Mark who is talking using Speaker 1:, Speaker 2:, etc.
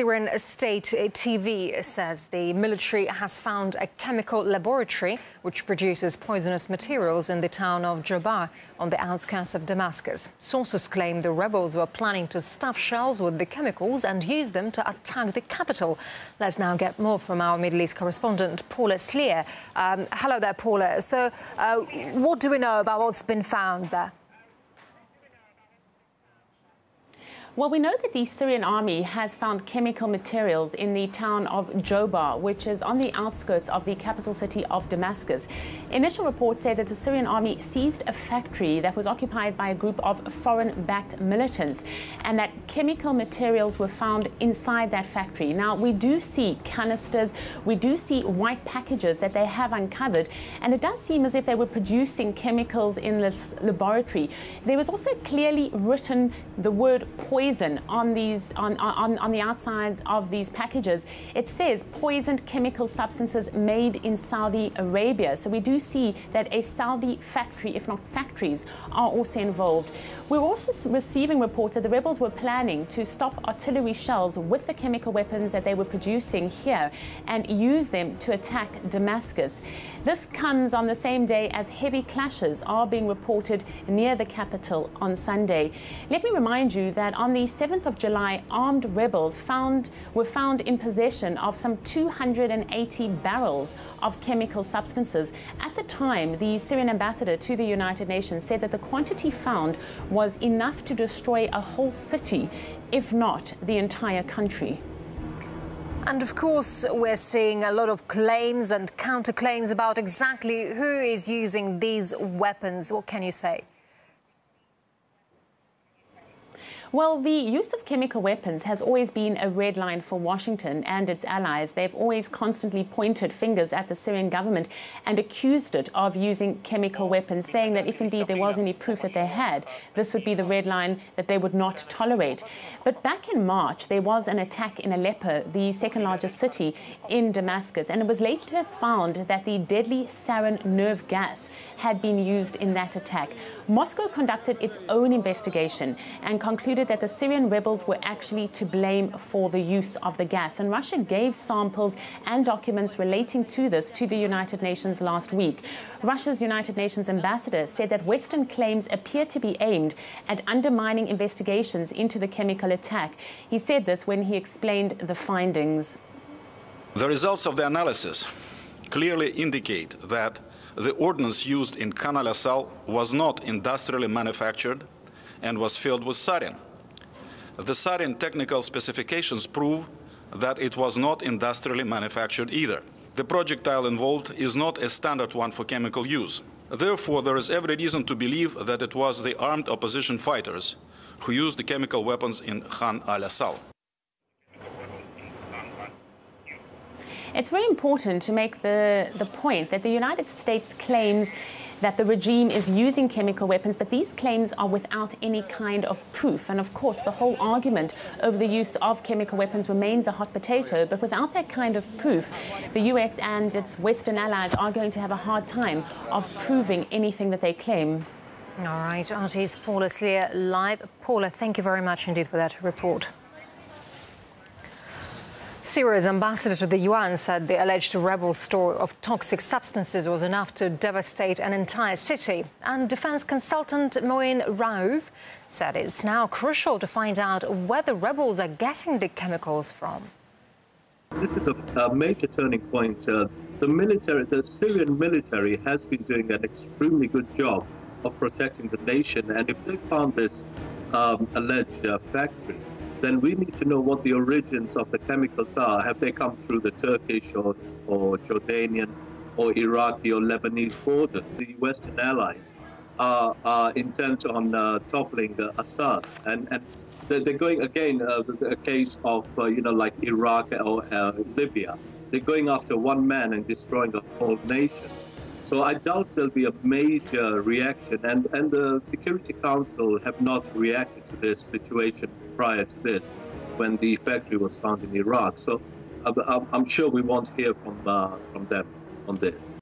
Speaker 1: Syrian state TV says the military has found a chemical laboratory which produces poisonous materials in the town of Jobar on the outskirts of Damascus. Sources claim the rebels were planning to stuff shells with the chemicals and use them to attack the capital. Let's now get more from our Middle East correspondent, Paula Slier. Hello there, Paula. So what do we know about what's been found there?
Speaker 2: Well, we know that the Syrian army has found chemical materials in the town of Jobar, which is on the outskirts of the capital city of Damascus. Initial reports say that the Syrian army seized a factory that was occupied by a group of foreign-backed militants, and that chemical materials were found inside that factory. Now, we do see canisters, we do see white packages that they have uncovered, and it does seem as if they were producing chemicals in this laboratory. There was also clearly written the word poison on the outsides of these packages. It says poisoned chemical substances made in Saudi Arabia. So we do see that a Saudi factory, if not factories, are also involved. We're also receiving reports that the rebels were planning to stop artillery shells with the chemical weapons that they were producing here and use them to attack Damascus. This comes on the same day as heavy clashes are being reported near the capital on Sunday. Let me remind you that on the 7th of July, armed rebels were found in possession of some 280 barrels of chemical substances. At the time, the Syrian ambassador to the United Nations said that the quantity found was enough to destroy a whole city, if not the entire country.
Speaker 1: And of course, we're seeing a lot of claims and counterclaims about exactly who is using these weapons. What can you say?
Speaker 2: Well, the use of chemical weapons has always been a red line for Washington and its allies. They've always constantly pointed fingers at the Syrian government and accused it of using chemical weapons, saying that if indeed there was any proof that they had, this would be the red line that they would not tolerate. But back in March, there was an attack in Aleppo, the second largest city in Damascus, and it was later found that the deadly sarin nerve gas had been used in that attack. Moscow conducted its own investigation and concluded that the Syrian rebels were actually to blame for the use of the gas. And Russia gave samples and documents relating to this to the United Nations last week. Russia's United Nations ambassador said that Western claims appear to be aimed at undermining investigations into the chemical attack. He said this when he explained the findings.
Speaker 3: The results of the analysis clearly indicate that the ordnance used in Khan al-Assal was not industrially manufactured and was filled with sarin. The sarin technical specifications prove that it was not industrially manufactured either. The projectile involved is not a standard one for chemical use. Therefore, there is every reason to believe that it was the armed opposition fighters who used the chemical weapons in Khan al-Assal.
Speaker 2: It's very important to make the point that the United States claims that the regime is using chemical weapons, but these claims are without any kind of proof. And of course, the whole argument over the use of chemical weapons remains a hot potato, but without that kind of proof, the US and its Western allies are going to have a hard time of proving anything that they claim.
Speaker 1: All right, RT's Paula Slier live. Paula, thank you very much indeed for that report. Syria's ambassador to the UN said the alleged rebel store of toxic substances was enough to devastate an entire city. And defense consultant Moin Raouf said it's now crucial to find out where the rebels are getting the chemicals from.
Speaker 4: This is a major turning point. The Syrian military has been doing an extremely good job of protecting the nation. And if they found this alleged factory, then we need to know what the origins of the chemicals are. Have they come through the Turkish or Jordanian or Iraqi or Lebanese borders? The Western allies are intent on toppling Assad. And they're going, again, a case of, like Iraq or Libya. They're going after one man and destroying a whole nation. So I doubt there'll be a major reaction, and the Security Council have not reacted to this situation prior to this, when the factory was found in Iraq. So I'm sure we won't hear from them on this.